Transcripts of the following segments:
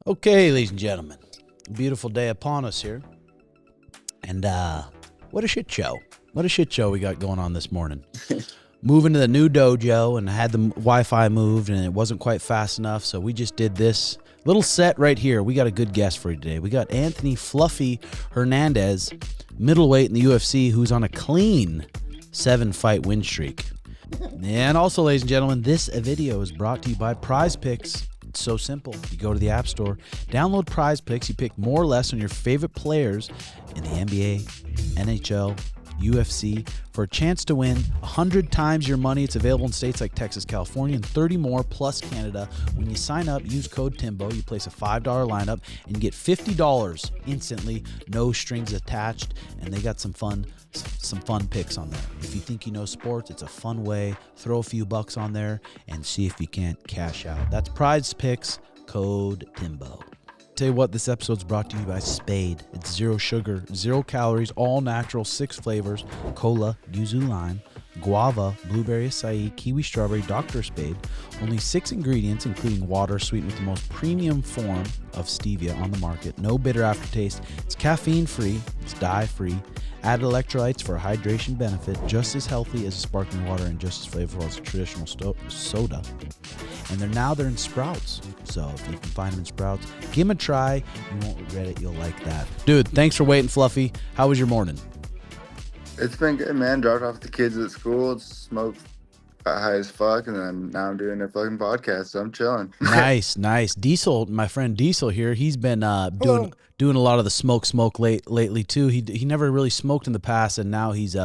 Okay, ladies and gentlemen, a beautiful day upon us here. And what a shit show. What a shit show we got going on this morning. Moving to the new dojo and had the Wi-Fi moved and it wasn't quite fast enough, so we just did this little set right here. We got a good guest for you today. We got Anthony Fluffy Hernandez, middleweight in the UFC, who's on a clean 7-fight win streak. And also, ladies and gentlemen, this video is brought to you by PrizePicks. It's so simple. You go to the App Store, download PrizePicks, you pick more or less on your favorite players in the NBA, NHL, UFC for a chance to win 100 times your money. It's available in states like Texas, California, and 30 more plus Canada. When you sign up, use code TIMBO. You place a $5 lineup and you get $50 instantly, no strings attached, and they got some fun picks on there. If you think you know sports, it's a fun way. Throw a few bucks on there and see if you can't cash out. That's PrizePicks, code TIMBO. Tell you what, this episode's brought to you by Spade. It's 0 sugar, 0 calories, all natural, 6 flavors: cola, yuzu lime, guava, blueberry acai, kiwi strawberry, Dr. Spade. Only 6 ingredients, including water, sweetened with the most premium form of stevia on the market. No bitter aftertaste. It's caffeine-free. It's dye-free. Added electrolytes for a hydration benefit, just as healthy as a sparkling water and just as flavorful as a traditional soda. And they're in Sprouts. So if you can find them in Sprouts, give them a try. You won't regret it. You'll like that. Dude, thanks for waiting, Fluffy. How was your morning? It's been good, man. Dropped off the kids at school, smoked high as fuck, and then now I'm doing a fucking podcast, so I'm chilling. Nice. Diesel, my friend Diesel here, he's been doing a lot of the smoke lately too. He never really smoked in the past, and now he's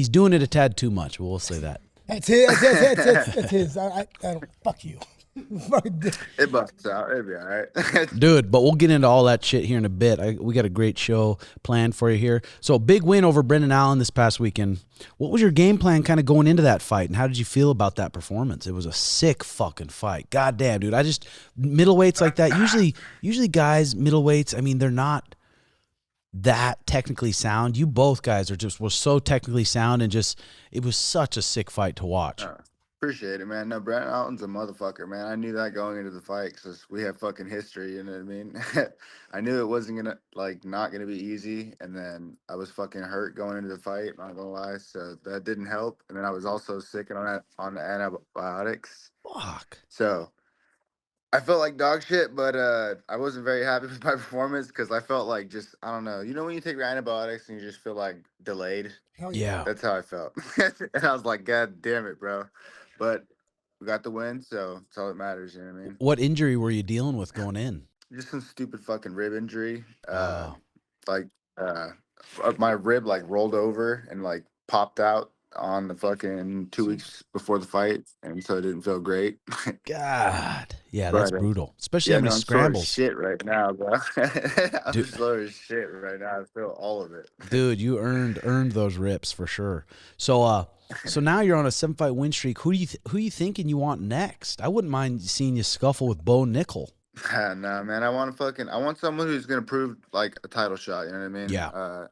doing it a tad too much. We'll say that. That's his. I don't, fuck you. It busts out. It'll be all right. Dude, but we'll get into all that shit here in a bit. We got a great show planned for you here. So, big win over Brendan Allen this past weekend. What was your game plan kind of going into that fight, and how did you feel about that performance? It was a sick fucking fight. God damn, dude. Middleweights like that, usually guys, middleweights, I mean, they're not that technically sound. You both guys were so technically sound, and it was such a sick fight to watch. Appreciate it, man. No, Brendan Allen's a motherfucker, man. I knew that going into the fight because we have fucking history, you know what I mean? I knew it wasn't gonna, not gonna be easy, and then I was fucking hurt going into the fight, not gonna lie, so that didn't help. And then I was also sick on the antibiotics. Fuck. So I felt like dog shit, but I wasn't very happy with my performance because I felt like I don't know. You know when you take your antibiotics and you just feel like delayed? Hell Yeah. That's how I felt. And I was like, God damn it, bro. But we got the win, so that's all that matters, you know what I mean? What injury were you dealing with going in? Just some stupid fucking rib injury. My rib rolled over and popped out on the fucking 2 weeks before the fight, and so it didn't feel great. God, yeah, that's brutal, especially I'm scrambles. Sore as shit right now, bro. I'm sore as shit right now. I feel all of it. Dude, you earned those rips for sure. So now you're on a 7-fight win streak. Who you thinking you want next? I wouldn't mind seeing you scuffle with Bo Nickel. Nah, man. I want someone who's gonna prove a title shot. You know what I mean? Yeah.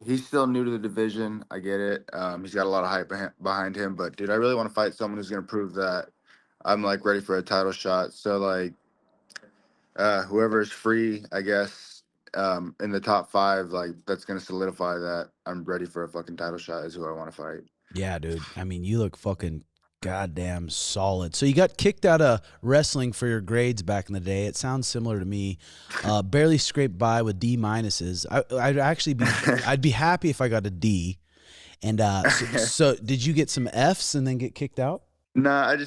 He's still new to the division. I get it. He's got a lot of hype behind him, but dude, I really want to fight someone who's gonna prove that I'm ready for a title shot. So whoever's free, I guess, in the top 5, that's gonna solidify that I'm ready for a fucking title shot is who I want to fight. Yeah, dude. I mean, you look fucking goddamn solid. So you got kicked out of wrestling for your grades back in the day. It sounds similar to me. Barely scraped by with D minuses. I'd be happy if I got a D. And so did you get some Fs and then get kicked out? Nah,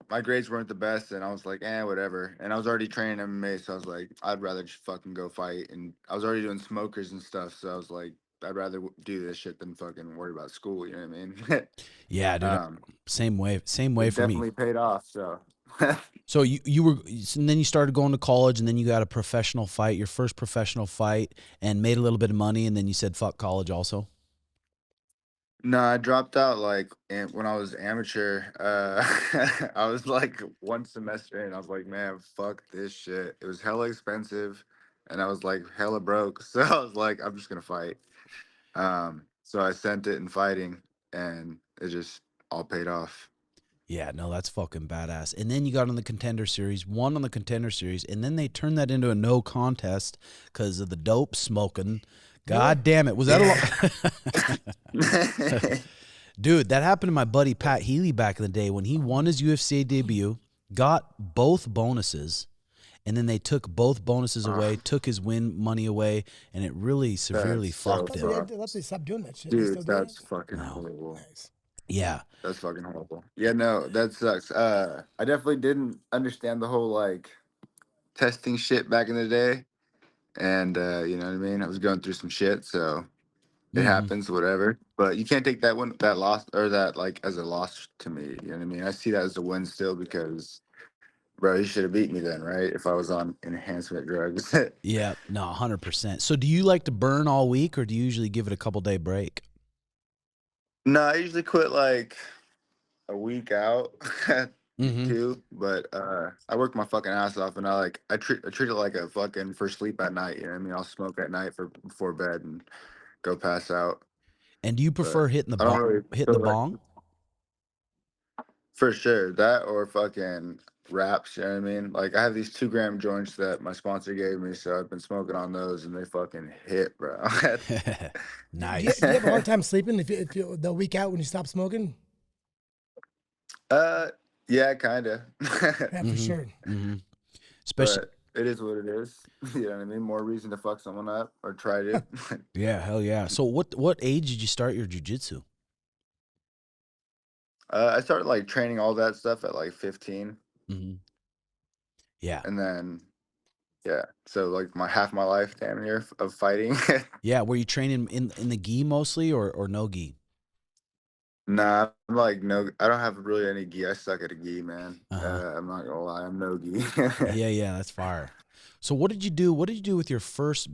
my grades weren't the best, and I was like, whatever. And I was already training MMA, so I was like, I'd rather just fucking go fight. And I was already doing smokers and stuff, so I was like, I'd rather do this shit than fucking worry about school. You know what I mean? Yeah, dude. Same way for me. Definitely paid off. So. So and then you started going to college, and then you got a professional fight, your first professional fight, and made a little bit of money, and then you said fuck college also. No, I dropped out when I was amateur. I was one semester in. I was like, man, fuck this shit. It was hella expensive, and I was hella broke. So I was like, I'm just gonna fight. So I sent it in fighting, and it just all paid off. Yeah, no, that's fucking badass. And then you got on the Contender Series, won on the Contender Series, and then they turned that into a no contest because of the dope smoking. God damn it. Was that a lot? Dude, that happened to my buddy Pat Healy back in the day when he won his UFC debut, got both bonuses, and then they took both bonuses away, took his win money away, and it really severely fucked him. They stop doing that shit. Dude, that's fucking horrible. Nice. Yeah. That's fucking horrible. Yeah, no, that sucks. I definitely didn't understand the whole like testing shit back in the day. And you know what I mean? I was going through some shit, so it happens, whatever. But you can't take that loss or that like as a loss to me. You know what I mean? I see that as a win still because bro, you should have beat me then, right? If I was on enhancement drugs. Yeah, no, 100%. So do you like to burn all week or do you usually give it a couple day break? No, I usually quit like a week out. Too, but I work my fucking ass off, and I treat it like a fucking for sleep at night. You know what I mean? I'll smoke at night before bed and go pass out. And do you prefer hitting the bong? Really hitting the bong? For sure, that or fucking wraps. You know what I mean? Like I have these 2-gram joints that my sponsor gave me, so I've been smoking on those, and they fucking hit, bro. Nice. Do you have a hard time sleeping if you the week out when you stop smoking? Yeah, kind of. Yeah, for sure. Especially, but it is what it is. You know what I mean? More reason to fuck someone up or try to. yeah, hell yeah. So what age did you start your jiu-jitsu? I started like training all that stuff at like 15. Yeah. And then, yeah. So like half my life damn near of fighting. Yeah. Were you training in the gi mostly or no gi? Nah, I'm like no. I don't have really any gi. I suck at a gi, man. I'm not gonna lie. I'm no gi. Yeah, that's fire. So what did you do? What did you do with your first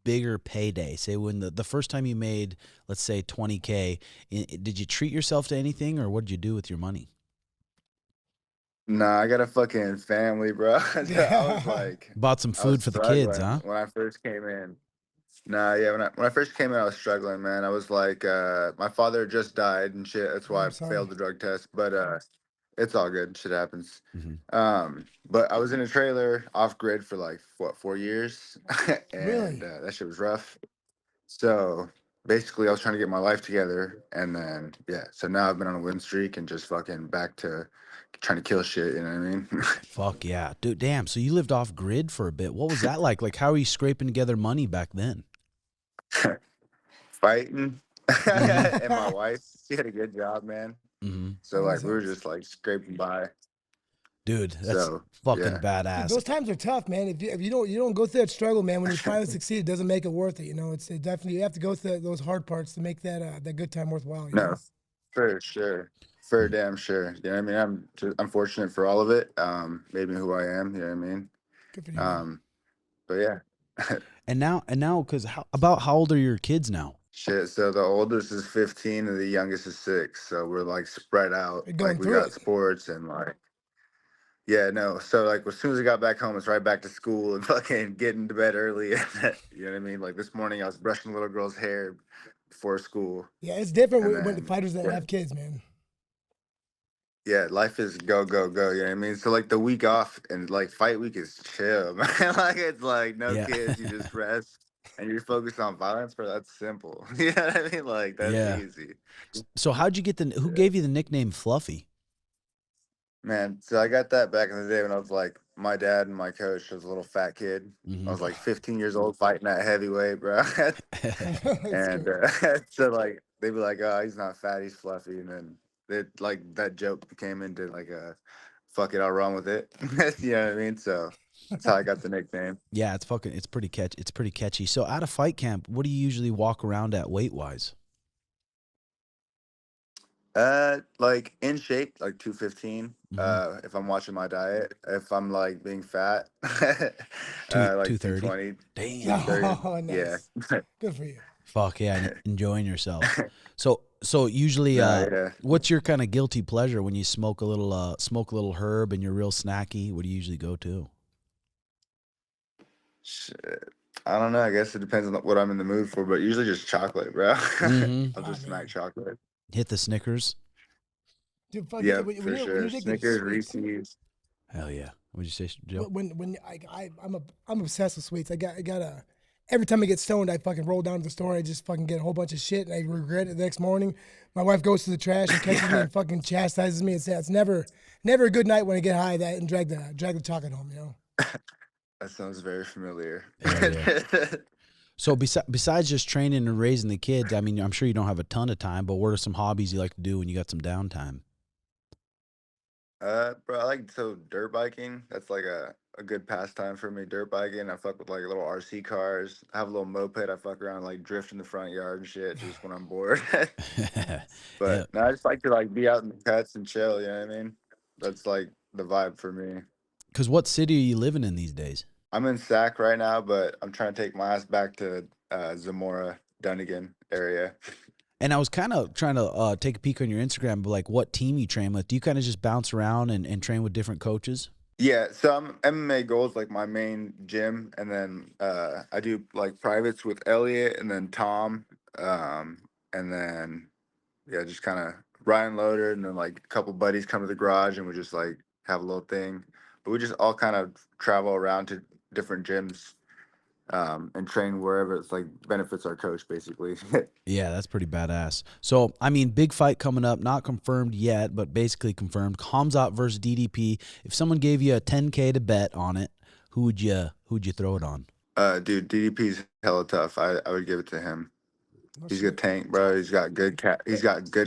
bigger payday? Say when the first time you made, let's say 20K, did you treat yourself to anything or what did you do with your money? Nah, I got a fucking family, bro. I was like, bought some food for the kids, huh? When I first came in. Nah, yeah, when I first came in, I was struggling, man. I was like, my father just died and shit. That's why I failed the drug test. But it's all good. Shit happens. But I was in a trailer off grid for like 4 years, and that shit was rough. So basically, I was trying to get my life together, and then yeah. So now I've been on a win streak and just fucking back to trying to kill shit. You know what I mean? Fuck yeah, dude. Damn. So you lived off grid for a bit. What was that like? Like, how were you scraping together money back then? Fighting. And my wife, she had a good job, man. So like we were just like scraping by. Dude, that's fucking badass. Dude, those times are tough, man. If you don't go through that struggle, man, when you finally succeed, it doesn't make it worth it. You know, it definitely you have to go through those hard parts to make that that good time worthwhile. You know? For sure. For damn sure. You know what I mean? I'm fortunate for all of it. Made me who I am, you know what I mean? Good for you. But yeah. and now, because how old are your kids now? Shit, so the oldest is 15 and the youngest is 6. So we're like spread out. Like we got sports and like, yeah, no. So like as soon as I got back home, it's right back to school and fucking getting to bed early. You know what I mean? Like this morning I was brushing a little girl's hair before school. Yeah, it's different when the fighters that have kids, man. Yeah, life is go, go, go. You know what I mean? So like the week off and like fight week is chill, man. Like it's like no kids, you just rest and you're focused on violence, bro. That's simple. You know what I mean? Like that's easy. So how'd you get who gave you the nickname Fluffy? Man, so I got that back in the day when I was like, my dad and my coach was a little fat kid. I was like 15 years old fighting at heavyweight, bro. And so like they'd be like, oh, he's not fat, he's fluffy. And then like that joke became into like a fuck it, I'll run with it. You know what I mean? So that's how I got the nickname. Yeah, it's pretty catchy. It's pretty catchy. So out of fight camp, what do you usually walk around at weight wise? Like in shape, like 215. If I'm watching my diet, if I'm like being fat, like 220. Damn. Oh, nice. Yeah. Good for you. Fuck yeah, enjoying yourself. So usually, what's your kind of guilty pleasure when you smoke a little herb and you're real snacky? What do you usually go to? Shit. I don't know. I guess it depends on what I'm in the mood for, but usually just chocolate, bro. I'll just smack chocolate. Hit the Snickers. Dude, fuck Yeah, when for you're sure. addicted to Snickers, sweets. Reese's. Hell yeah. What'd you say, Joe? I'm obsessed with sweets. I got a every time I get stoned, I fucking roll down to the store. I just fucking get a whole bunch of shit, and I regret it the next morning. My wife goes to the trash and catches me and fucking chastises me and says, "It's never a good night when I get high that and drag the chocolate home." You know. That sounds very familiar. Hell yeah. So besides just training and raising the kids, I mean, I'm sure you don't have a ton of time, but what are some hobbies you like to do when you got some downtime? Bro, I like dirt biking. That's like a good pastime for me. Dirt biking. I fuck with like little RC cars. I have a little moped. I fuck around like drift in the front yard and shit just when I'm bored. Yeah. But no, I just like to like be out in the cuts and chill. You know what I mean? That's like the vibe for me. Because what city are you living in these days? I'm in Sac right now, but I'm trying to take my ass back to Zamora, Dunnigan area. And I was kind of trying to take a peek on your Instagram, but like what team you train with. Do you kind of just bounce around and train with different coaches? Yeah, so I'm MMA Gold's like my main gym, and then I do like privates with Elliot and then Tom, and then yeah, just kind of Ryan Loader, and then like a couple buddies come to the garage, and we just like have a little thing. But we just all kind of travel around to different gyms, and train wherever it's like benefits our coach, basically. Yeah, that's pretty badass. So, I mean, big fight coming up, not confirmed yet, but basically confirmed. Khamzat versus DDP. If someone gave you a 10K to bet on it, who would you throw it on? Dude, DDP's hella tough. I would give it to him. No He's a shit. good tank, bro. He's got good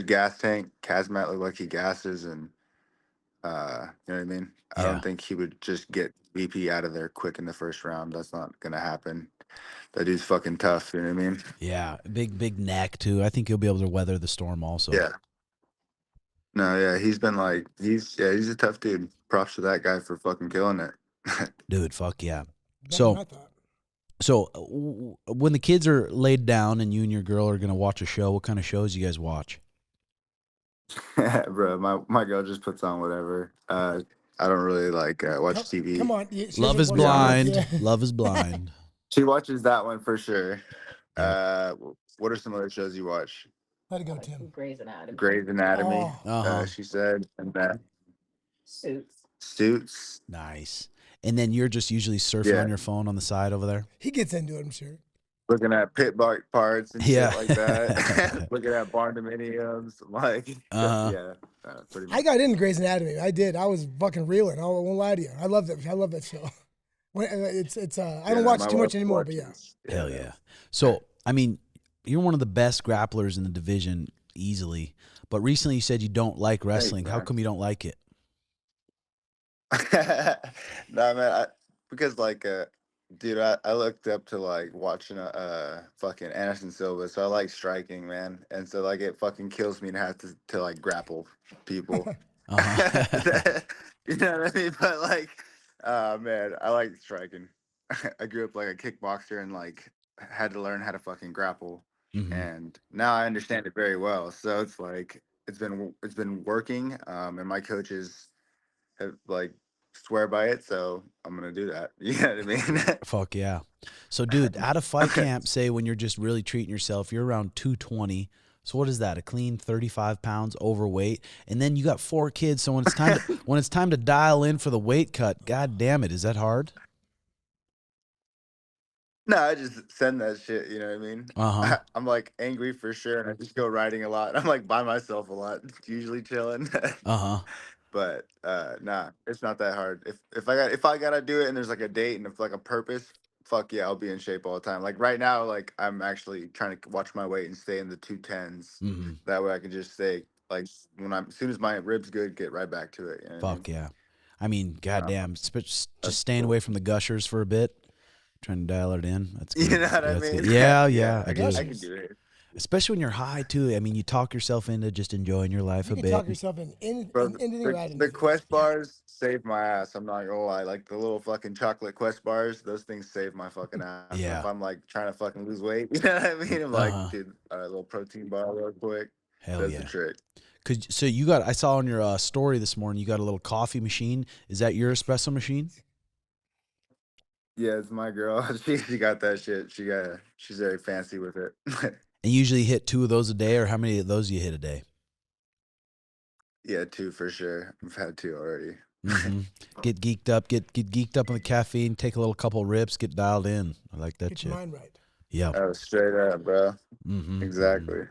gas tank. Khamzat look like he gasses, and you know what I mean? I Yeah. don't think he would just get VP out of there quick in the first round. That's not gonna happen. That dude's fucking tough, you know what I mean? Yeah, big neck too. I think he'll be able to weather the storm also. Yeah. No, yeah, he's been like he's a tough dude. Props to that guy for fucking killing it. Dude, fuck yeah. Better than I thought. So when the kids are laid down and you and your girl are going to watch a show, what kind of shows you guys watch? Bro, my girl just puts on whatever. I don't really like watch TV. Come on. Love is blind. Love is blind. She watches that one for sure. Yeah. What are some other shows you watch? Let it go, Tim. Grey's Anatomy. Oh. She said, and then Suits. Nice. And then you're just usually surfing on your phone on the side over there? He gets into it, I'm sure. Looking at pit bike parts and Yeah. shit like that. Looking at barn dominiums. Like, pretty much. I got into Grey's Anatomy. I did. I was fucking reeling. I won't lie to you. I love that. I love that show. I don't watch too much anymore, but yeah. Hell yeah. So, I mean, you're one of the best grapplers in the division easily, but recently you said you don't like wrestling. How come you don't like it? Nah, man, because like dude, I looked up to like watching fucking Anderson Silva, so I like striking, man, and so like it fucking kills me to have to like grapple people. You know what I mean? But like, man, I like striking. I grew up like a kickboxer and like had to learn how to fucking grapple, and now I understand it very well. So it's like it's been working, and my coaches have like swear by it, so I'm gonna do that. You know what I mean? Fuck yeah. So, dude, out of fight camp, say when you're just really treating yourself, you're around 220. So what is that? A clean 35 pounds overweight, and then you got 4 kids. So when it's time to dial in for the weight cut, god damn it, is that hard? No, I just send that shit. You know what I mean? I'm like angry for sure, and I just go riding a lot. I'm like by myself a lot, usually chilling. But nah, it's not that hard. If I gotta do it and there's like a date and if like a purpose, fuck yeah, I'll be in shape all the time. Like right now, like I'm actually trying to watch my weight and stay in the 210s. That way I can just stay like as soon as my ribs good, get right back to it. You know what I mean? Fuck yeah. I mean, goddamn, just staying away from the gushers for a bit, trying to dial it in. That's good. You know what I That's mean? good. Yeah, I do. I can do it. Especially when you're high too. I mean, you talk yourself into just enjoying your life a You bit. can talk yourself into The Quest bars save my ass. I'm not gonna lie. Like the little fucking chocolate Quest bars, those things save my fucking ass. Yeah. If I'm like trying to fucking lose weight, you know what I mean? I'm like, dude, a little protein bar real quick. Hell That's yeah. the trick. So I saw on your story this morning, you got a little coffee machine. Is that your espresso machine? Yeah, it's my girl. She got that shit. She's very fancy with it. And usually hit 2 of those a day, or how many of those do you hit a day? Yeah, 2 for sure. I've had 2 already. Mm-hmm. Get geeked up, get geeked up on the caffeine, take a little couple rips, get dialed in. I like that Get shit. your mind right. Yeah. Oh, straight up, bro. Mm-hmm. Exactly.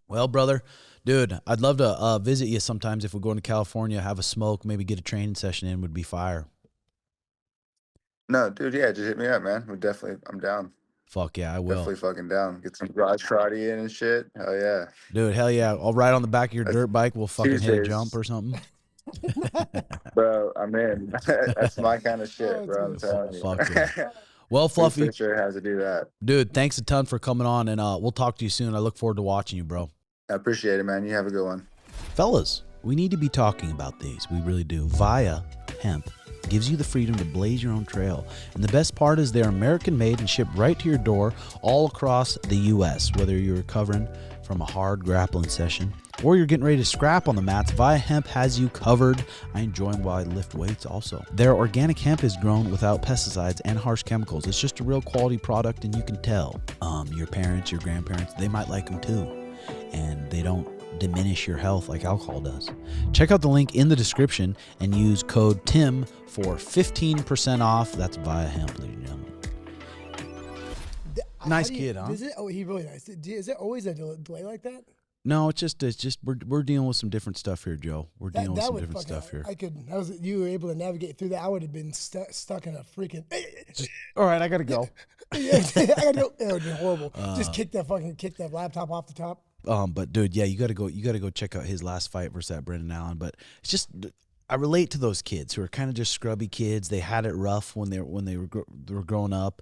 Well, brother, dude, I'd love to visit you sometimes if we're going to California, have a smoke, maybe get a training session in would be fire. No, dude, yeah, just hit me up, man. I'm down. Fuck yeah, I will. Definitely fucking down. Get some garage karate in and shit. Hell yeah. Dude, hell yeah. I'll ride on the back of your dirt bike. We'll fucking hit a jump or something. Bro, I'm in. That's my kind of shit, Oh, bro. I'm telling you. Fuck yeah. Well, Fluffy, For sure has to do that. dude, thanks a ton for coming on, and we'll talk to you soon. I look forward to watching you, bro. I appreciate it, man. You have a good one. Fellas, we need to be talking about these. We really do. VIIA Hemp gives you the freedom to blaze your own trail. And the best part is they're American made and shipped right to your door all across the U.S. Whether you're recovering from a hard grappling session or you're getting ready to scrap on the mats, VIIA Hemp has you covered. I enjoy them while I lift weights also. Their organic hemp is grown without pesticides and harsh chemicals. It's just a real quality product, and you can tell. Your parents, your grandparents, they might like them too. And they don't diminish your health like alcohol does. Check out the link in the description and use code TIM for 15% off. That's VIIA Hemp, ladies and gentlemen. Nice kid, huh? Is it? Oh, he really nice. Is it always a delay like that? No, it's just we're dealing with some different stuff here, Joe. We're dealing with some different stuff here. You were able to navigate through that. I would have been stuck in a freaking. All right, I gotta go. Yeah, I gotta go. It would be horrible. Just kick that laptop off the top. But dude, yeah, you gotta go check out his last fight versus that Brendan Allen. But it's just, I relate to those kids who are kind of just scrubby kids. They had it rough when they were growing up.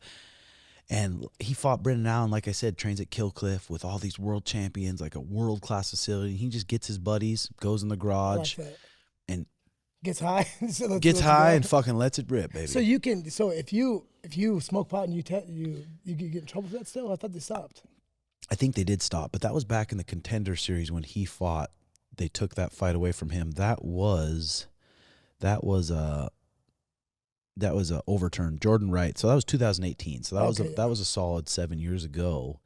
And he fought Brendan Allen, like I said, trains at Killcliff with all these world champions, like a world-class facility. He just gets his buddies, goes in the garage, and gets high. And fucking lets it rip, baby. So you can. So if you smoke pot and you get in trouble for that still? I thought they stopped. I think they did stop, but that was back in the Contender Series when he fought. They took that fight away from him. That was overturned. Jordan Wright. So that was 2018. So that was a solid 7 years ago.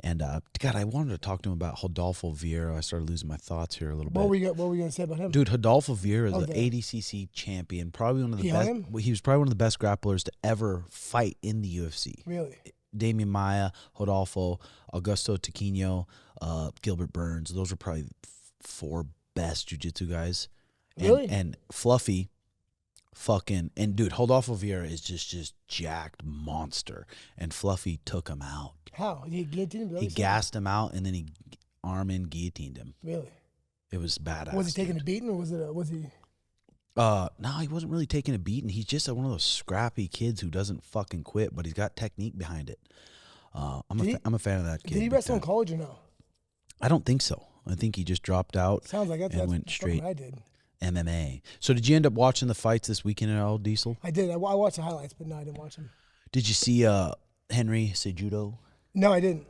And God, I wanted to talk to him about Rodolfo Viera. I started losing my thoughts here a little bit. What were you gonna say about him? Dude, Rodolfo Viera is an ADCC champion. Probably one of the best. He was probably one of the best grapplers to ever fight in the UFC. Really? Damian Maia, Rodolfo, Augusto Taquino, Gilbert Burns. Those were probably 4 best jiu-jitsu guys. Really? And Fluffy. And dude, Rodolfo Viera is just jacked monster, and Fluffy took him out. How? He guillotined him? He gassed him out, and then he arm in guillotined him. Really? It was badass. Was he taking a beating, or was he? No, he wasn't really taking a beating. He's just one of those scrappy kids who doesn't fucking quit, but he's got technique behind it. I'm a fan of that kid. Did he wrestle in college or no? I don't think so. I think he just dropped out. Sounds like that's went straight. What I did. MMA. So did you end up watching the fights this weekend at all, Diesel? I did. I watched the highlights, but no, I didn't watch them. Did you see Henry Cejudo? No, I didn't.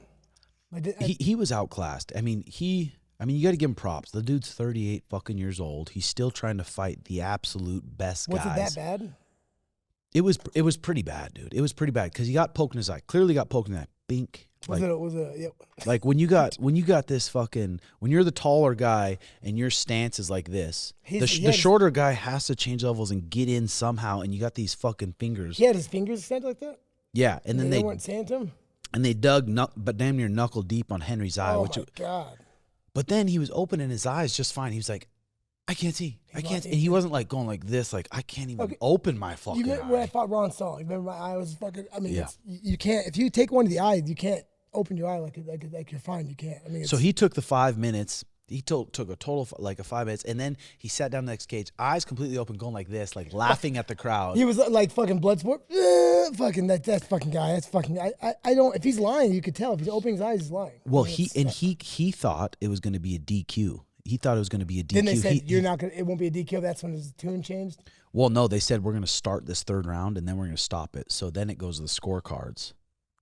He was outclassed. I mean, you got to give him props. The dude's 38 fucking years old. He's still trying to fight the absolute best guys. Was it that bad? It was pretty bad, dude. It was pretty bad because he got poked in his eye. Clearly got poked in the eye. Bink. Yep. Like when you got this fucking, when you're the taller guy and your stance is like this, the shorter guy has to change levels and get in somehow, and you got these fucking fingers. He had his fingers extended like that? Yeah, and then they weren't saying to him? And they dug but damn near knuckle deep on Henry's eye. Oh my God. But then he was opening his eyes just fine. He was like, I can't see. I can't see. And he wasn't like going like this, like I can't even open my fucking eye. You remember when I fought Ron Stahl? Remember my eye was fucking, you can't, if you take one to the eye, you can't open your eye like you're fine. You can't. So he took the 5 minutes. He took a total of like 5 minutes, and then he sat down next cage, eyes completely open, going like this, like laughing at the crowd. He was like fucking Bloodsport. Fucking that fucking guy. That's fucking. I don't. If he's lying, you could tell. If he's opening his eyes, he's lying. Well, he thought it was going to be a DQ. He thought it was going to be a DQ. Then they said you're not going. It won't be a DQ. That's when his tune changed. Well, no, they said we're going to start this 3rd round and then we're going to stop it. So then it goes to the scorecards.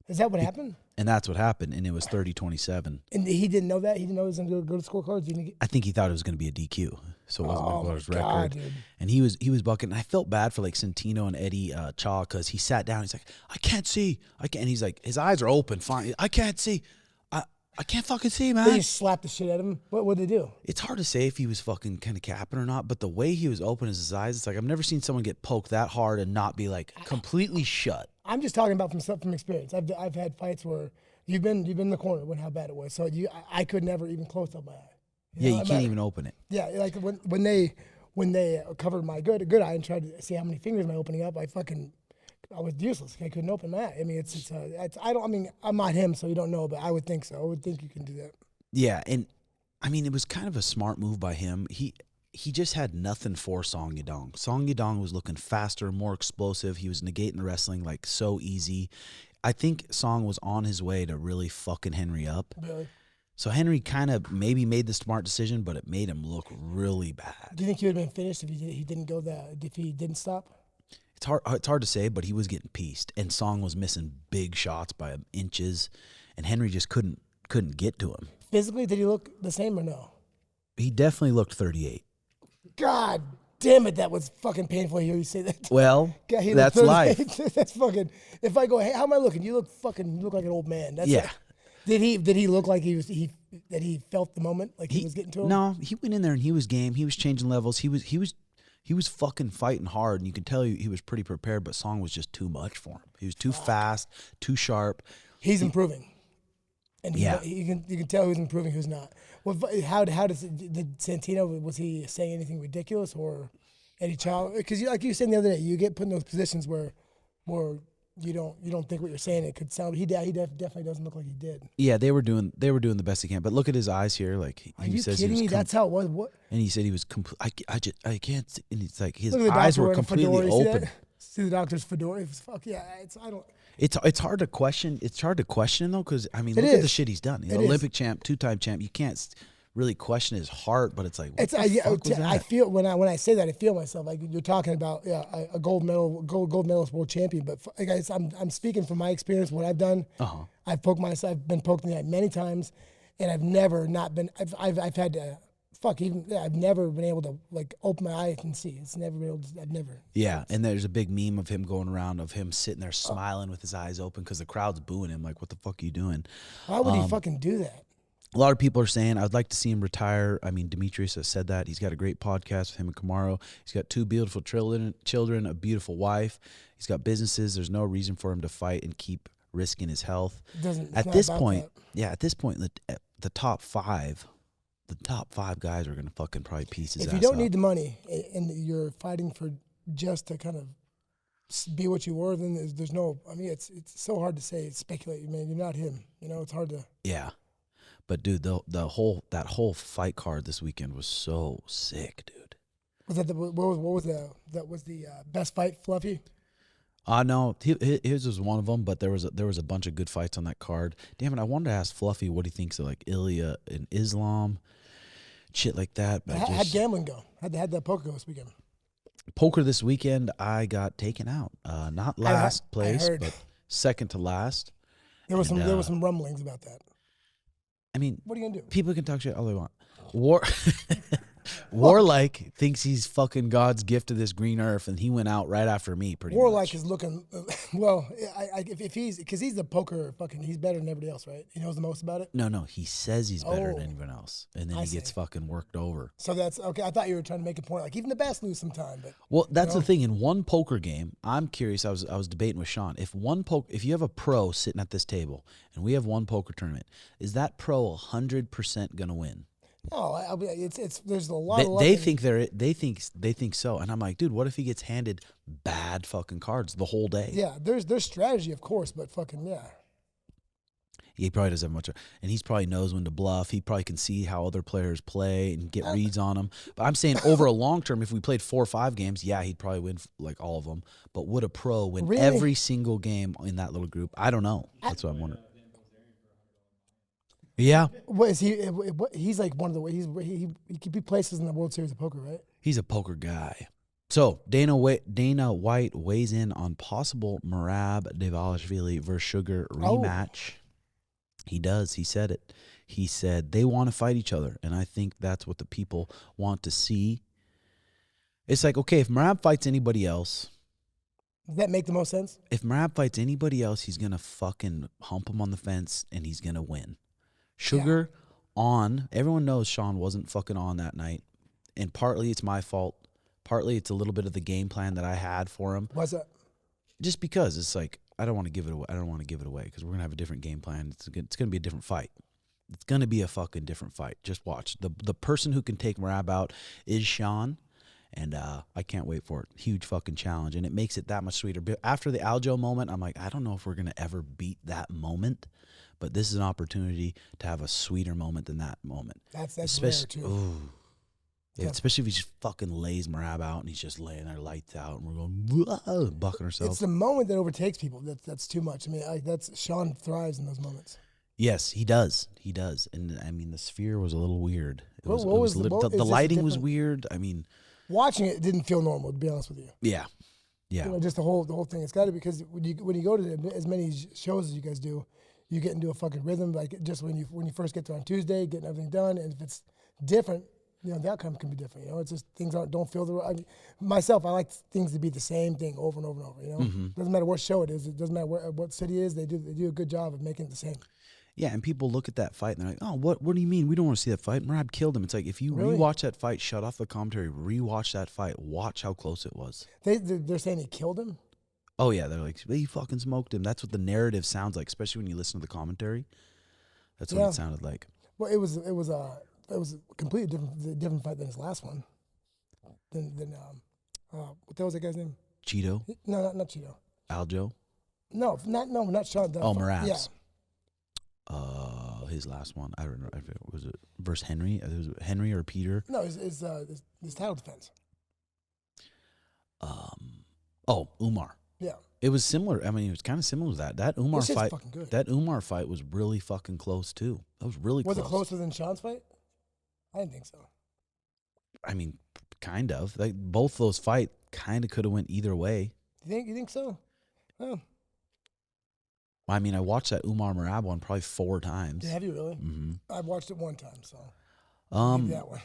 Is that what happened? And that's what happened, and it was 30-27. And he didn't know that? He didn't know he was going to go to scorecards? I think he thought it was going to be a DQ, so it wasn't going to go to his record. Dude. And he was bucking. And I felt bad for like Santino and Eddie Chaw because he sat down. He's like, I can't see. And he's like, his eyes are open. Fine. I can't see. I can't fucking see, They man. just slapped the shit out of him. What'd they do? It's hard to say if he was fucking kind of capping or not, but the way he was open his eyes, it's like I've never seen someone get poked that hard and not be like completely shut. I'm just talking about from experience. I've had fights where you've been in the corner when how bad it was. So I could never even close up my eye. You can't even open it. Yeah, like when they covered my good eye and tried to see how many fingers am I opening up, I was useless. I couldn't open my eye. I mean, I'm not him, so you don't know, but I would think so. I would think you can do that. Yeah, and I mean, it was kind of a smart move by him. He just had nothing for Song Yadong. Song Yadong was looking faster, more explosive. He was negating the wrestling like so easy. I think Song was on his way to really fucking Henry up. Really? So Henry kind of maybe made the smart decision, but it made him look really bad. Do you think he would have been finished if he didn't stop? It's hard to say, but he was getting pieced, and Song was missing big shots by inches, and Henry just couldn't get to him. Physically, did he look the same or no? He definitely looked 38. God damn it, that was fucking painful to hear you say that. Well, God, that's life. That's fucking. If I go, hey, how am I looking? You look like an old man. That's Yeah. Like, did he look like that he felt the moment, like he was getting to him? No, he went in there and he was game. He was changing levels. He was fucking fighting hard, and you could tell he was pretty prepared. But Song was just too much for him. He was too fast, too sharp. He's improving, and Yeah. you can tell who's improving, who's not. Well, how does did Santino, was he saying anything ridiculous or any child? Because like you said the other day, you get put in those positions where you don't think what you're saying. It could sound. He definitely doesn't look like he did. Yeah, they were doing the best they can. But look at his eyes here. Like Are you kidding me? That's how it was. What? And he said he was I can't. See, and it's like his Look at the eyes doctor were wearing a completely fedora. See open. that? See the doctor's fedora. Fuck yeah. It's hard to question. It's hard to question though, because I mean, It look at the is. shit he's done. He's It an is. Olympic champ, 2-time champ. You can't really question his heart, but it's like, what It's the fuck was I that? feel when I say that, I feel myself like you're talking about a gold medalist world champion. But guys, I'm speaking from my experience, what I've done. Uh-huh. I've been poked in the eye many times, and I've never not been. I've had to I've never been able to like open my eyes and see. It's never been able to. I've never. Yeah, and there's a big meme of him going around of him sitting there smiling with his eyes open because the crowd's booing him. Like, what the fuck are you doing? Why would he fucking do that? A lot of people are saying, I'd like to see him retire. I mean, Demetrius has said that. He's got a great podcast with him and Camaro. He's got 2 beautiful children, a beautiful wife. He's got businesses. There's no reason for him to fight and keep risking his health. At this point, the top 5 guys are going to fucking probably piece his ass If you don't up. need the money and you're fighting for just to kind of be what you were, then there's no. I mean, it's so hard to say. It's speculate, man. You're not him. You know, it's hard to. Yeah. But dude, that whole fight card this weekend was so sick, dude. Was that what was the best fight, Fluffy? No, his was one of them, but there was a bunch of good fights on that card. Damn it, I wanted to ask Fluffy what he thinks of like Ilia and Islam, shit like that. But How'd gambling go? How'd that poker go this weekend? Poker this weekend, I got taken out. Not last place, heard. but second to last. There was some rumblings about that. I mean, What are you gonna do? people can talk shit all they want. Warlike thinks he's fucking God's gift to this green earth, and he went out right after me, pretty Warlike much. is looking well. If he's because he's the poker fucking, he's better than everybody else, right? He knows the most about it. No, he says he's better Oh. than anyone else, and then I he gets see. fucking worked over. So that's okay. I thought you were trying to make a point, like even the best lose sometime, but Well, that's know? the thing. In one poker game, I'm curious. I was debating with Sean. If you have a pro sitting at this table, and we have one poker tournament, is that pro 100% gonna win? no, it's there's a lot of luck They in- think so, and I'm like, dude, what if he gets handed bad fucking cards the whole day? Yeah, there's strategy, of course, but fucking yeah. He probably doesn't have much, and he's probably knows when to bluff. He probably can see how other players play and get reads on them. But I'm saying over a long term, if we played 4 or 5 games, yeah, he'd probably win like all of them. But would a pro win Really? every single game in that little group? I don't know. That's what I'm wondering. Yeah, What is he? He's like one of the he places in the World Series of Poker, right? he's a poker guy. So Dana White weighs in on possible Merab Dvalishvili versus Sugar rematch. He does. He said it. He said they want to fight each other, and I think that's what the people want to see. It's like, okay, if Merab fights anybody else, Does that make the most sense? if Merab fights anybody else, he's going to fucking hump him on the fence, and he's going to win. Sugar on. Everyone knows Sean wasn't fucking on that night. And partly it's my fault. Partly it's a little bit of the game plan that I had for him. Why's that? Just because it's like, I don't want to give it away. I don't want to give it away because we're going to have a different game plan. It's going to be a different fight. It's going to be a fucking different fight. Just watch. The person who can take Merab out is Sean. And I can't wait for it. Huge fucking challenge. And it makes it that much sweeter. But after the Aljo moment, I'm like, I don't know if we're going to ever beat that moment. But this is an opportunity to have a sweeter moment than that moment. That's especially, rare, too. Ooh. Yeah, especially if he just fucking lays Merab out and he's just laying there lights out and we're going, bucking ourselves. It's the moment that overtakes people. That's too much. I mean, Sean thrives in those moments. Yes, he does. He does. And I mean, the sphere was a little weird. The is lighting was weird. I mean, watching it didn't feel normal, to be honest with you. Yeah. You know, just the whole thing. It's got to be because when you go to as many shows as you guys do, you get into a fucking rhythm. Like just when you first get there on Tuesday, getting everything done, and if it's different, you know, the outcome can be different. You know, it's just things don't feel the right. Myself, I like things to be the same thing over and over and over. You know, doesn't matter what show it is. It doesn't matter what city it is. They do a good job of making it the same. Yeah, and people look at that fight and they're like, "Oh, what do you mean? We don't want to see that fight." Merab killed him. It's like if you rewatch that fight, shut off the commentary, rewatch that fight, watch how close it was. They're saying he killed him. Oh yeah, they're like, he fucking smoked him. That's what the narrative sounds like, especially when you listen to the commentary. That's what it sounded like. Well, it was a completely different fight than his last one. What the hell was that guy's name? Cheeto? No, not Cheeto. Aljo? No, not Sean. Merab's. Yeah. His last one. I don't know. Was it versus Henry? It was Henry or Peter? No, his title defense. Umar. Yeah. It was similar. I mean, it was kind of similar to that. That Umar fight. Fucking good. That Umar fight was really fucking close too. That was really close. Was it closer than Sean's fight? I didn't think so. I mean, kind of. Like both those fights kind of could have went either way. You think so? Oh. I mean, I watched that Umar Merab one probably 4 times. Have you really? Mm-hmm. I've watched it one time, so that one.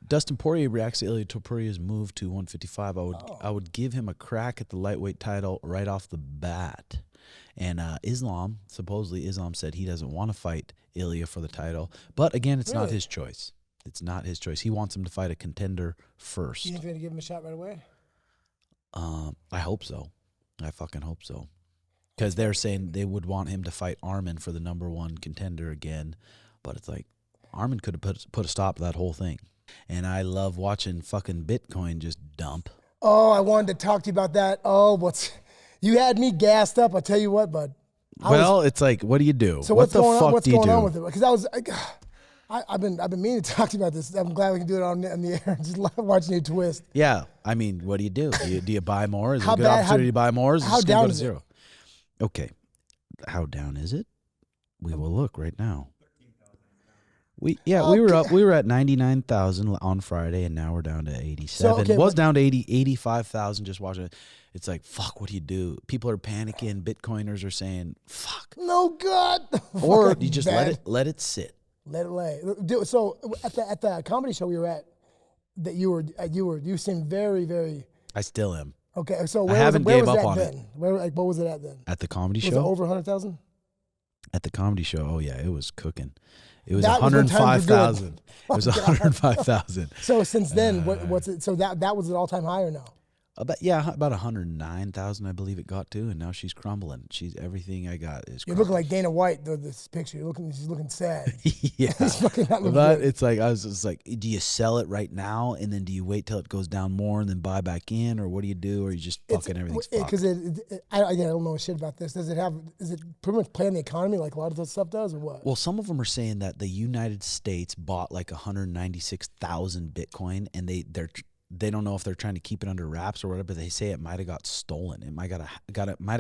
Dustin Poirier reacts to Ilia Topuria's move to 155. I would give him a crack at the lightweight title right off the bat. And supposedly Islam said he doesn't want to fight Ilia for the title. But again, it's not his choice. It's not his choice. He wants him to fight a contender first. You think they're going to give him a shot right away? I hope so. I fucking hope so. Because they're saying they would want him to fight Armin for the #1 contender again. But it's like, Armin could have put a stop to that whole thing. And I love watching fucking Bitcoin just dump. Oh, I wanted to talk to you about that. Oh, you had me gassed up. I'll tell you what, bud. It's like, what do you do? So what's going on? What's going on with it? Because I've been meaning to talk to you about this. I'm glad we can do it on the air. Just watching you twist. Yeah, I mean, what do you do? Do you buy more? Is it a good opportunity to buy more? How down is it? Okay, how down is it? We will look right now. We were at 99,000 on Friday, and now we're down to 87. It was down to 85,000 just watching it. It's like, fuck, what do you do? People are panicking. Bitcoiners are saying, fuck. No, God. Or you just let it sit. Let it lay. So at the comedy show we were at, that you seemed very, very. I still am. Okay, so I haven't gave up on then? it. What was it at then? At the comedy show? Was it over 100,000? At the comedy show, oh yeah, it was cooking. It was 105,000. It was 105,000. So since then, what's it? So that was an all-time high or no? About 109,000, I believe it got to, and now she's crumbling. Everything I got is. You're looking like Dana White. This picture, she's looking sad. Yeah, she's fucking not looking but good. it's like I was just like, do you sell it right now, and then do you wait till it goes down more, and then buy back in, or what do you do, or you just fucking everything's fucked? Because I don't know shit about this. Is it pretty much playing the economy like a lot of this stuff does, or what? Well, some of them are saying that the United States bought like 196,000 Bitcoin, and they don't know if they're trying to keep it under wraps or whatever. They say it might have got stolen. It might have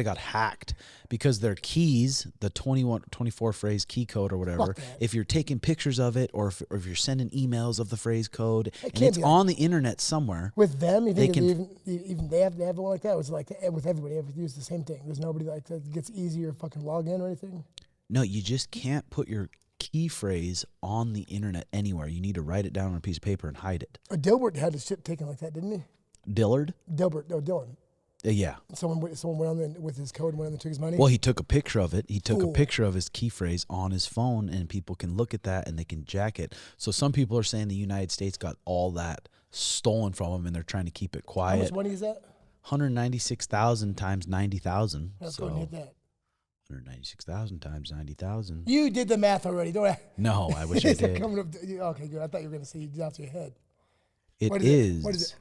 got hacked because their keys, the 24 phrase key code or whatever, if you're taking pictures of it or if you're sending emails of the phrase code and it's on the internet somewhere. With them, you think even they have one like that? It's like with everybody, everybody uses the same thing. There's nobody like that gets easier fucking log in or anything? No, you just can't put your key phrase on the internet anywhere. You need to write it down on a piece of paper and hide it. Dilbert had his shit taken like that, didn't he? Dillard? Dilbert, no, Dylan. Yeah. Someone went on with his code and went on and took his money. Well, he took a picture of it. He took a Fool. picture of his key phrase on his phone, and people can look at that and they can jack it. So some people are saying the United States got all that stolen from him, and they're trying to keep it How quiet. much money is that? 196,000 times 90,000. Let's So go and hit that. 196,000 times 90,000. You did the math already, don't I? No, I wish I Is it did. coming up okay, good. I thought you were going to say you did off your head. It What is. What is it?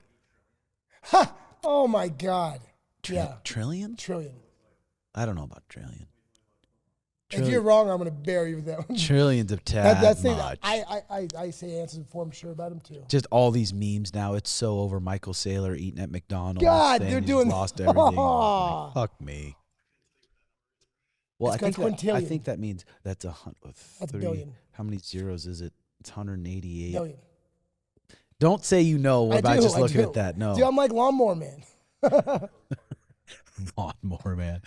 Ha! Oh my God. Yeah. Trillion? Trillion. I don't know about trillion. If you're wrong, I'm going to bury you with that one. Trillions of tad That's much. I say answers before I'm sure about him too. Just all these memes now. It's so over Michael Saylor eating at McDonald's. God, saying they're he's doing lost everything. Like, fuck me. Well, It's I think quintillion. that means that's a hundred. That's a billion. How many zeros is it? It's 188. Billion. Don't say you know I about do, just I looking do. at that. No. Dude, I'm like Lawnmower Man. Lawnmower Man.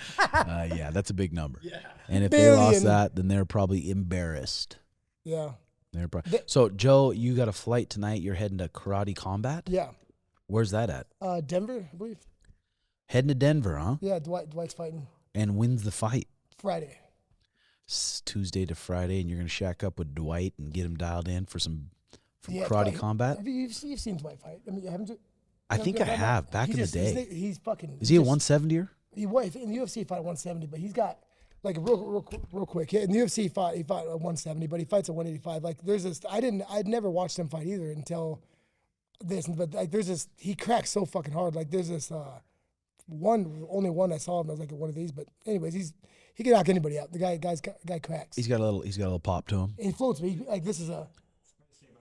Yeah, that's a big number. Yeah. And if they lost Billion. that, then they're probably embarrassed. Yeah. So, Joe, you got a flight tonight. You're heading to Karate Combat? Yeah. Where's that at? Denver, I believe. Heading to Denver, huh? Yeah, Dwight's fighting And wins the fight. Friday. It's Tuesday to Friday, and you're going to shack up with Dwight and get him dialed in for some Yeah, Karate Combat? You've seen Dwight fight. I mean, haven't you? I think I have, back in the day. He's fucking. Is he a 170er? He was in the UFC. He fought at 170, but he's got like real quick. In the UFC, he fought at 170, but he fights at 185. Like there's this. I'd never watched him fight either until this. But like there's this. He cracks so fucking hard. Like there's this only one I saw him. I was like one of these. But anyways, he can knock anybody out. The guy cracks. He's got a little pop to him. And he floats me. Like this is a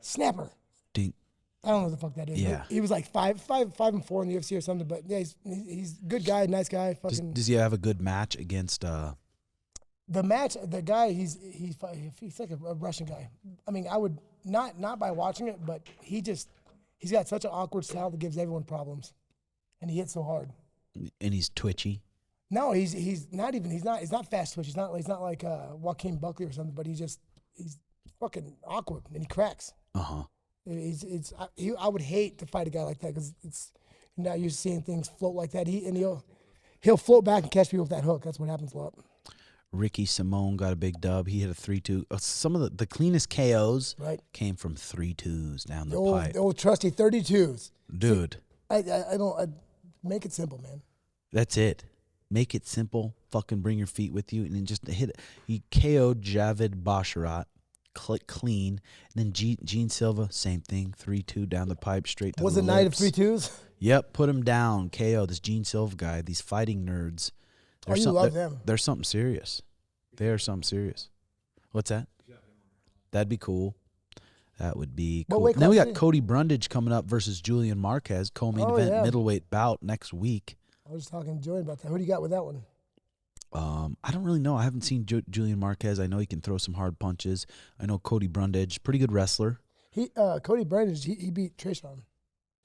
snapper. Dink. I don't know what the fuck that is. Yeah. But he was like 5-4 in the UFC or something. But yeah, he's a good guy, nice guy. Fucking. Does he have a good match against? The match, the guy, he's like a Russian guy. I mean, I would not by watching it, but he's got such an awkward style that gives everyone problems, and he hits so hard. And he's twitchy. No, he's not fast twitch. He's not like Joaquin Buckley or something. But he's fucking awkward, and he cracks. Uh-huh. I would hate to fight a guy like that because it's you're not used to seeing things float like that. He'll float back and catch people with that hook. That's what happens a lot. Ricky Simone got a big dub. He hit a 3-2. Some of the cleanest KOs came from 3-2s down the pipe. The old trusty 32s. Dude. I make it simple, man. That's it. Make it simple. Fucking bring your feet with you and then just hit it. He KO'd Javid Basharat. Clean. And then Gene Silva, same thing. 3-2 down the pipe, straight to the lips. Was it night of 3-2s? Yep, put him down. KO, this Gene Silva guy, these fighting nerds. You love them. They're something serious. They are something serious. What's that? That'd be cool. That would be cool. Wait, Then we got Cody Brundage coming up versus Julian Marquez, co-main event middleweight bout next week. I was talking to Joey about that. Who do you got with that one? I don't really know. I haven't seen Julian Marquez. I know he can throw some hard punches. I know Cody Brundage, pretty good wrestler. Cody Brundage, he beat Trayshawn.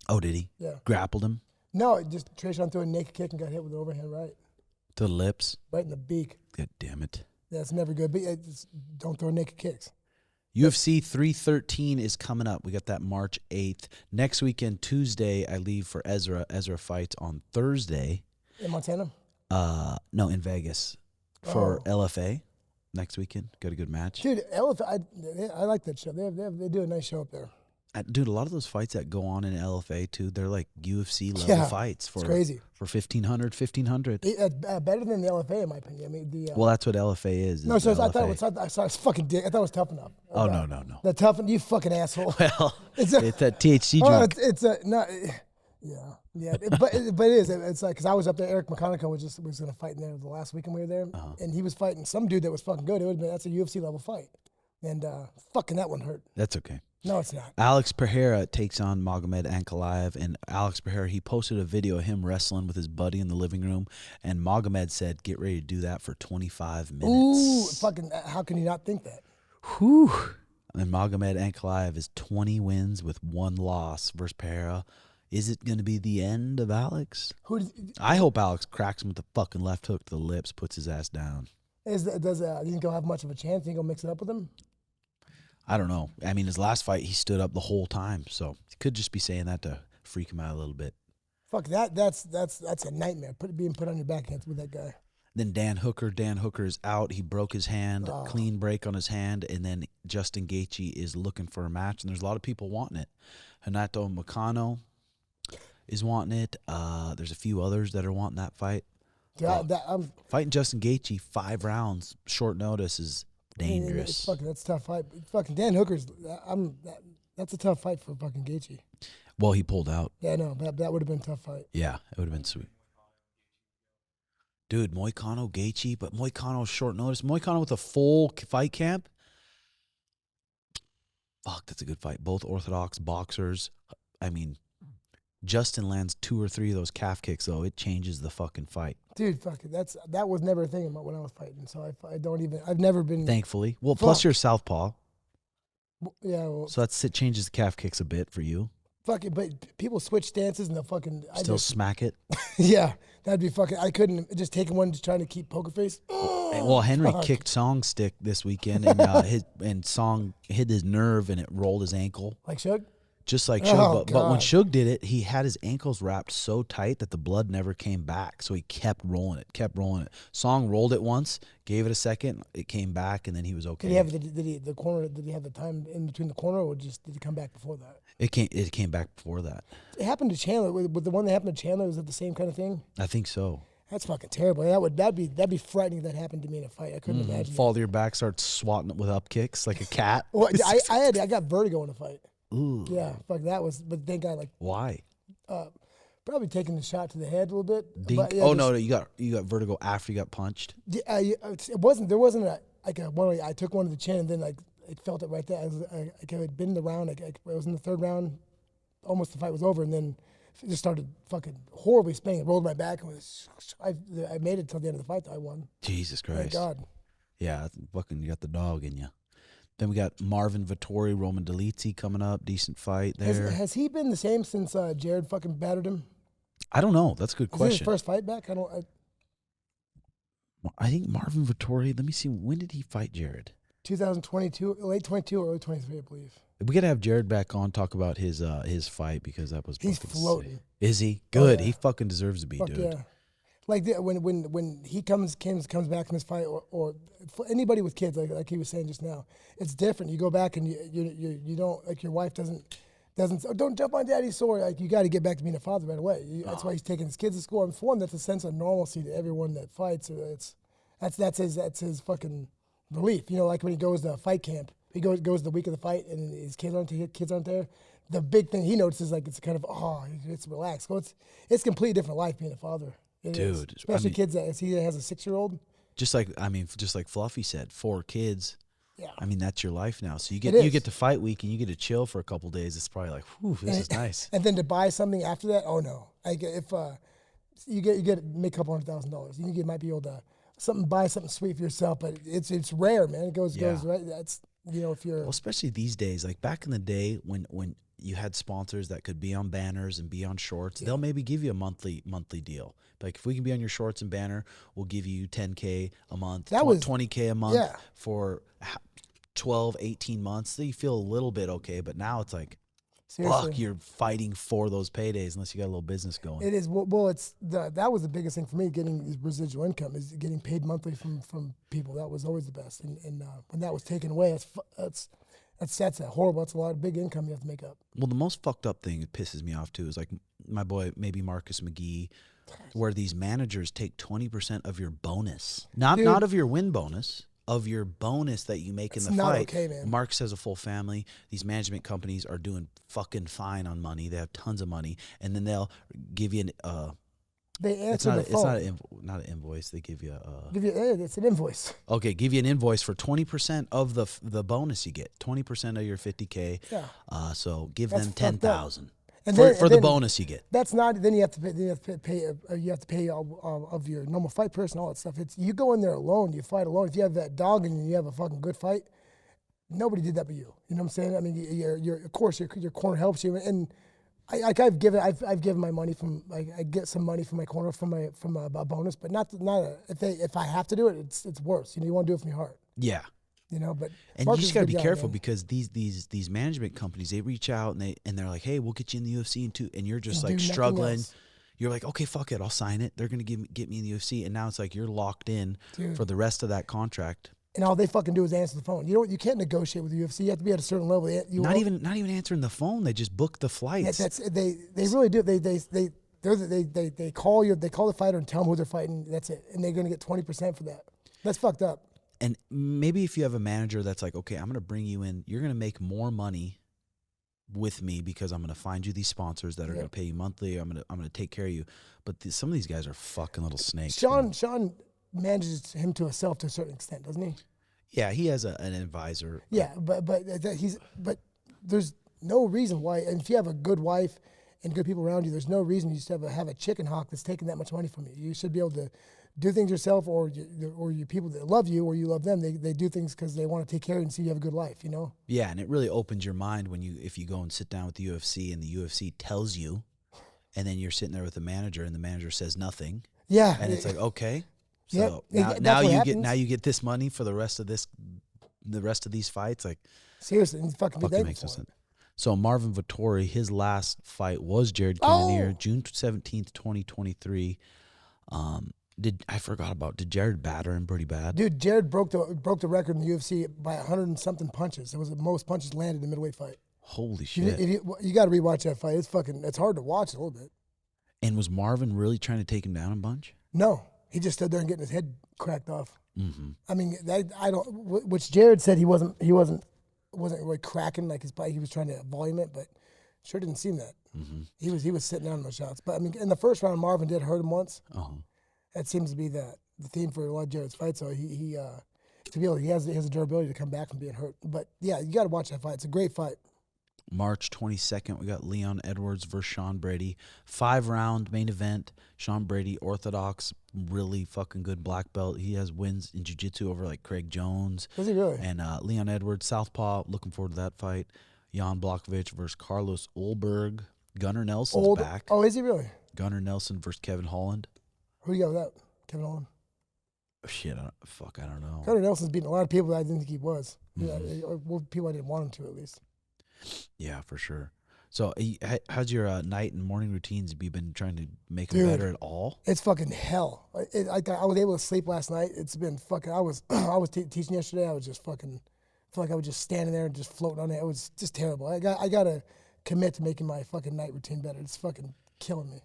Oh, did he? Yeah. Grappled him? No, just Trayshawn threw a naked kick and got hit with the overhand right. To the lips? Right in the beak. God damn it. That's never good. But don't throw naked kicks. UFC 313 is coming up. We got that March 8th. Next weekend, Tuesday, I leave for Ezra. Ezra fights on Thursday. In Montana? No, in Vegas for LFA next weekend. Got a good match. Dude, LFA, I like that show. They do a nice show up there. Dude, a lot of those fights that go on in LFA, too, they're like UFC level fights. It's crazy. For 1,500. Better than the LFA, in my opinion. I mean, well, that's what LFA is. No, so I thought it was fucking dick. I thought it was Tough Enough. Oh, no. The Tough Enough, you fucking asshole. Well, it's a THC drug. Yeah, but it is. It's like because I was up there. Eric McConaughey was going to fight in there the last weekend we were there, and he was fighting some dude that was fucking good. That's a UFC level fight, and fucking that one hurt. That's okay. No, it's not. Alex Pereira takes on Magomed Ankalaev, and Alex Pereira, he posted a video of him wrestling with his buddy in the living room, and Magomed said, "Get ready to do that for 25 minutes." Ooh, fucking! How can you not think that? Whew. And Magomed Ankalaev is 20 wins with 1 loss versus Pereira. Is it going to be the end of Alex? I hope Alex cracks him with the fucking left hook to the lips, puts his ass down. Do you think he'll have much of a chance? Do you think he'll mix it up with him? I don't know. I mean, his last fight, he stood up the whole time, so he could just be saying that to freak him out a little bit. Fuck that. That's a nightmare. Being put on your backhand with that guy. Then Dan Hooker is out. He broke his hand, clean break on his hand, and then Justin Gaethje is looking for a match, and there's a lot of people wanting it. Renato Moicano is wanting it. There's a few others that are wanting that fight. Yeah, fighting Justin Gaethje 5 rounds, short notice is dangerous. That's a tough fight. Fucking Dan Hooker's. That's a tough fight for fucking Gaethje. Well, he pulled out. Yeah, no, that would have been a tough fight. Yeah, it would have been sweet. Dude, Moicano, Gaethje, but Moicano's short notice. Moicano with a full fight camp. Fuck, that's a good fight. Both orthodox boxers. I mean, Justin lands 2 or 3 of those calf kicks, though. It changes the fucking fight. Dude, fuck it. That was never a thing when I was fighting. So I've never been. Thankfully. Well, plus you're southpaw. Yeah. Well, so it changes the calf kicks a bit for you. Fuck it, but people switch stances and they'll fucking. Still smack it? Yeah, that'd be fucking. I couldn't just taking one just trying to keep poker face. Well, Henry kicked Song's stick this weekend, and Song hit his nerve and it rolled his ankle. Like Suge? Just like Suge, but when Suge did it, he had his ankles wrapped so tight that the blood never came back. So he kept rolling it. Song rolled it once, gave it a second, it came back, and then he was okay. Did he have the time in between the corner, or did it come back before that? It came back before that. It happened to Chandler. With the one that happened to Chandler, was it the same kind of thing? I think so. That's fucking terrible. That'd be frightening if that happened to me in a fight. I couldn't imagine. Fall to your back, start swatting it with up kicks like a cat. Well, I got vertigo in a fight. Ooh. Yeah, fuck that was. But thank God, why? Probably taking the shot to the head a little bit. But, yeah, no, you got vertigo after you got punched. Yeah, it wasn't. There wasn't one. I took one to the chin and then I felt it right there. I had been in the round. I was in the 3rd round, almost the fight was over, and then it just started fucking horribly spinning. It rolled my back and I made it till the end of the fight. I won. Jesus Christ! Thank God. Yeah, fucking, you got the dog in you. Then we got Marvin Vettori, Roman Dolidze coming up. Decent fight there. Has he been the same since Jared fucking battered him? I don't know. That's a good question. Is it his first fight back? I think Marvin Vettori, let me see, when did he fight Jared? 2022, late 22 or early 23, I believe. We got to have Jared back on, talk about his fight, because that was He's floating. Sick. Is he? Good. Oh, yeah. He fucking deserves to be, dude. Yeah. Like when he comes back from his fight, or for anybody with kids, like he was saying just now, it's different. You go back and you don't, like, your wife doesn't don't jump on daddy's sword. Like, you got to get back to being a father right away. That's why he's taking his kids to school. And for one, that's a sense of normalcy to everyone that fights. That's his fucking relief. You know, like when he goes to fight camp, he goes the week of the fight and his kids aren't there. The big thing he notices, like, it's kind of it's relaxed. So it's a completely different life being a father. Dude, especially kids that he has a 6-year-old. Just like Fluffy said, 4 kids. Yeah. I mean, that's your life now. So you get to fight week and you get to chill for a couple days. It's probably like, whew, this is nice. And then to buy something after that, oh no! Like, if you get make a couple $100,000, you might be able to buy something sweet for yourself, but it's rare, man. It goes right. That's, if you're especially these days, like back in the day when you had sponsors that could be on banners and be on shorts, they'll maybe give you a monthly deal. Like, if we can be on your shorts and banner, we'll give you $10K a month, $20K a month for 12, 18 months. So you feel a little bit okay, but now it's like, seriously, fuck, you're fighting for those paydays unless you got a little business going. It is. Well, that was the biggest thing for me, getting residual income, is getting paid monthly from people. That was always the best. And when that was taken away, that's horrible. That's a lot of big income you have to make up. Well, the most fucked up thing that pisses me off too is, like, my boy, maybe Marcus McGee, where these managers take 20% of your bonus, not of your win bonus, of your bonus that you make in the fight. Okay, man. Marcus has a full family. These management companies are doing fucking fine on money. They have tons of money, and then they'll give you they answer the phone. It's not an invoice. They give you it's an invoice. Okay, give you an invoice for 20% of the bonus you get. 20% of your $50K. Yeah. So give them $10,000 for the bonus you get. That's not. Then you have to pay all of your normal fight person, all that stuff. It's, you go in there alone. You fight alone. If you have that dog and you have a fucking good fight, nobody did that but you. You know what I'm saying? I mean, of course your corner helps you, and I've given my money from, like, I get some money from my corner from a bonus, but not if I have to do it, it's worse. You want to do it from your heart. Yeah. But and you just got to be careful, because these management companies, they reach out and they're like, hey, we'll get you in the UFC and you're just like struggling. you're like, okay, fuck it, I'll sign it. They're gonna get me in the UFC, and now it's like you're locked in Dude. for the rest of that contract. And all they fucking do is answer the phone. You can't negotiate with the UFC. You have to be at a certain level. Not even answering the phone. They just book the flights. They really do. They call you. They call the fighter and tell them who they're fighting. That's it. And they're gonna get 20% for that. That's fucked up. And maybe if you have a manager that's like, okay, I'm gonna bring you in. You're gonna make more money with me because I'm gonna find you these sponsors that are gonna pay you monthly. I'm gonna take care of you. But some of these guys are fucking little snakes. Sean manages him to himself to a certain extent, doesn't he? Yeah, he has an advisor. Yeah, but there's no reason why. And if you have a good wife and good people around you, there's no reason you should have a chicken hawk that's taking that much money from you. You should be able to do things yourself, or you people that love you or you love them. They do things because they want to take care of you and see you have a good life. You know. Yeah, and it really opens your mind if you go and sit down with the UFC and the UFC tells you, and then you're sitting there with the manager and the manager says nothing. Yeah, and it's like, okay. So yeah, now you get this money for the rest of these fights. Like, seriously, and fucking makes no sense. So Marvin Vettori, his last fight was Jared Cannonier, June 17th, 2023. Did Jared batter him pretty bad? Dude, Jared broke the record in the UFC by 100 and something punches. It was the most punches landed in a middleweight fight. Holy shit! You got to rewatch that fight. It's hard to watch a little bit. And was Marvin really trying to take him down a bunch? No. He just stood there and getting his head cracked off. Mm-hmm. I mean, which Jared said he wasn't really cracking like his body. He was trying to volume it, but sure didn't seem that. Mm-hmm. He was sitting down in those shots. But I mean, in the first round, Marvin did hurt him once. Uh-huh. That seems to be the theme for a lot of Jared's fights. So he has the durability to come back from being hurt. But yeah, you got to watch that fight. It's a great fight. March 22nd, we got Leon Edwards versus Sean Brady. 5-round main event. Sean Brady, orthodox, really fucking good black belt. He has wins in jiu-jitsu over like Craig Jones. Does he really? And Leon Edwards, southpaw, looking forward to that fight. Jan Blachowicz versus Carlos Ulberg. Gunnar Nelson's back. Oh, is he really? Gunnar Nelson versus Kevin Holland. Who do you got with that? Kevin Holland? Shit, I don't know. Gunnar Nelson's beaten a lot of people that I didn't think he was. Mm-hmm. Or people I didn't want him to, at least. Yeah, for sure. So, how's your night and morning routines? Have you been trying to make them better at all? It's fucking hell. I was able to sleep last night. It's been fucking. I was teaching yesterday. I was just fucking. I feel like I was just standing there and just floating on it. It was just terrible. I gotta commit to making my fucking night routine better. It's fucking killing me.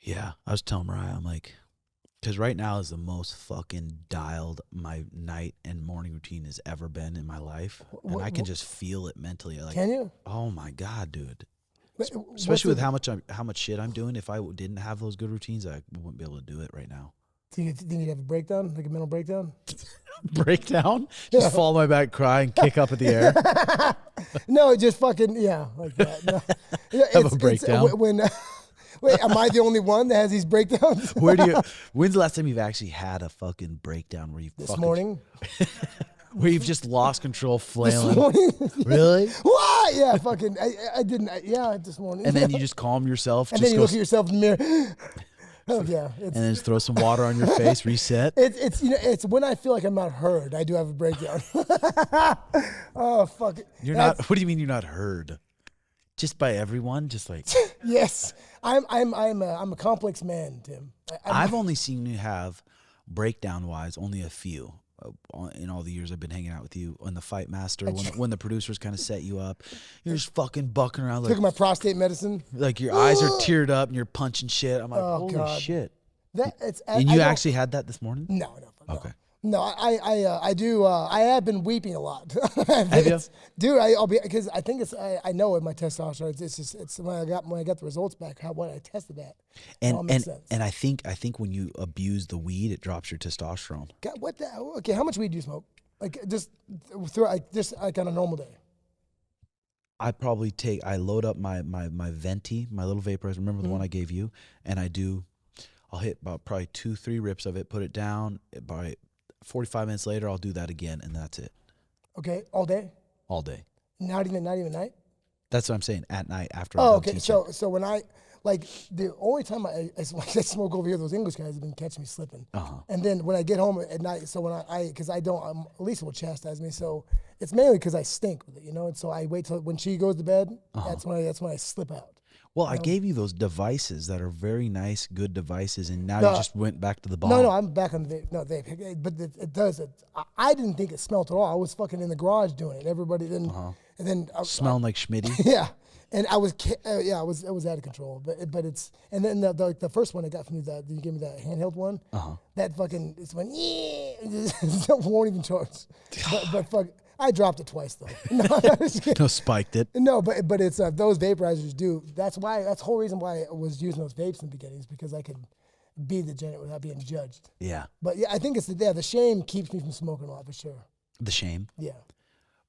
Yeah, I was telling Mariah, I'm like, because right now is the most fucking dialed my night and morning routine has ever been in my life. And I can just feel it mentally. Like, can you? Oh my God, dude. But Especially with how much shit I'm doing. If I didn't have those good routines, I wouldn't be able to do it right now. Do you think you'd have a breakdown, like a mental breakdown? Breakdown? Just fall on my back, cry, and kick up in the air? No, just fucking, yeah, like that. No. Have a breakdown? Wait, am I the only one that has these breakdowns? When's the last time you've actually had a fucking breakdown where you've This morning? Where you've just lost control, flailing? This morning? Really? What? Yeah, fucking, I didn't, this morning. And then you just calm yourself. And then you look at yourself in the mirror. Oh, yeah. And then just throw some water on your face, reset. It's when I feel like I'm not heard, I do have a breakdown. Oh, fuck it. What do you mean you're not heard? Just by everyone? Just like. Yes. I'm a complex man, Tim. I've only seen you have, breakdown-wise, only a few. In all the years I've been hanging out with you on the Fight Master, when the producers kind of set you up, you're just fucking bucking around like took my prostate medicine. Like your eyes are teared up and you're punching shit. I'm like, oh, holy God. shit! And you actually had that this morning? No. Okay. No, I do. I have been weeping a lot. Have you? Dude, I'll be because I think I know with my testosterone. It's when I got the results back. What I tested that. And I think when you abuse the weed, it drops your testosterone. God, what the? Okay, how much weed do you smoke? Like just on a normal day. I probably I load up my venti, my little vaporizer. Remember the one I gave you, and I'll hit about probably 2-3 rips of it, put it down. By 45 minutes later, I'll do that again, and that's it. Okay, all day? All day. Not even night? That's what I'm saying, at night after I'm done okay. teaching. So when the only time I smoke over here, those English guys have been catching me slipping. Uh-huh. And then when I get home at night, so when because Lisa will chastise me, so it's mainly because I stink with it, you know? And so I wait till when she goes to bed, that's when I slip out. Well, I gave you those devices that are very nice, good devices, and now No, you just went back to the bomb. No, I'm back on the vape. No, vape. But it does. I didn't think it smelled at all. I was fucking in the garage doing it. Everybody then, and then Smelling like Schmitty. yeah. And I was, I was out of control. But it's, and then the first one I got from you, you gave me that handheld one. That fucking, it's when, won't even charge. But fuck, I dropped it twice though. No, spiked it. No, but it's those vaporizers do. That's the whole reason why I was using those vapes in the beginning is because I could be degenerate without being judged. Yeah. But yeah, I think it's the shame keeps me from smoking a lot for sure. The shame. Yeah.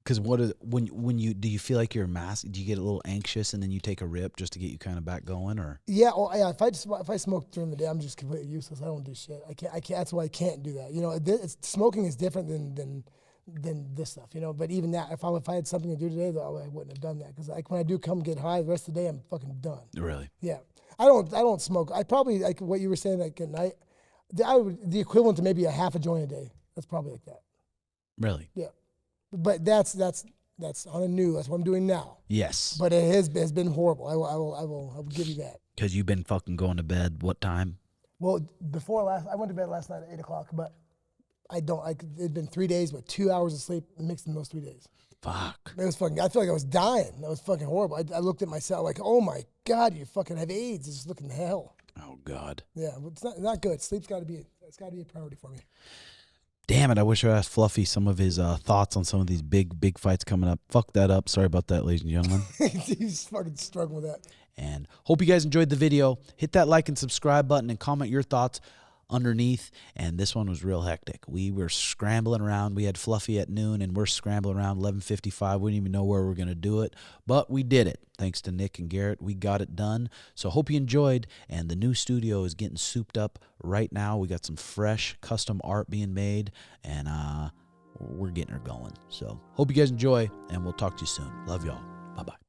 Because when you do you feel like you're a mass? Do you get a little anxious and then you take a rip just to get you kind of back going, or? Yeah. Well, yeah. If I smoke during the day, I'm just completely useless. I don't do shit. I can't. That's why I can't do that. You know, smoking is different than this stuff. You know. But even that, if I had something to do today, though, I wouldn't have done that. Because like when I do come get high, the rest of the day I'm fucking done. Really? Yeah. I don't smoke. I probably, like what you were saying, like at night, the equivalent to maybe a half a joint a day. That's probably like that. Really? Yeah. But that's on a new. That's what I'm doing now. Yes. But it has been horrible. I will give you that. Because you've been fucking going to bed. What time? Well, I went to bed last night at 8 o'clock, but it'd been 3 days with 2 hours of sleep mixed in those 3 days. Fuck. It was fucking, I feel like I was dying. That was fucking horrible. I looked at myself like, oh my God, you fucking have AIDS. It's just looking hell. Oh God. Yeah, it's not good. Sleep's got to be a priority for me. Damn it, I wish I asked Fluffy some of his thoughts on some of these big fights coming up. Fuck that up. Sorry about that, ladies and gentlemen. He's fucking struggling with that. And hope you guys enjoyed the video. Hit that like and subscribe button and comment your thoughts underneath. And this one was real hectic. We were scrambling around. We had Fluffy at noon, and we're scrambling around 11:55. We didn't even know where we were going to do it, but we did it. Thanks to Nick and Garrett, we got it done. So hope you enjoyed. And the new studio is getting souped up right now. We got some fresh custom art being made, and we're getting her going. So hope you guys enjoy, and we'll talk to you soon. Love y'all. Bye-bye.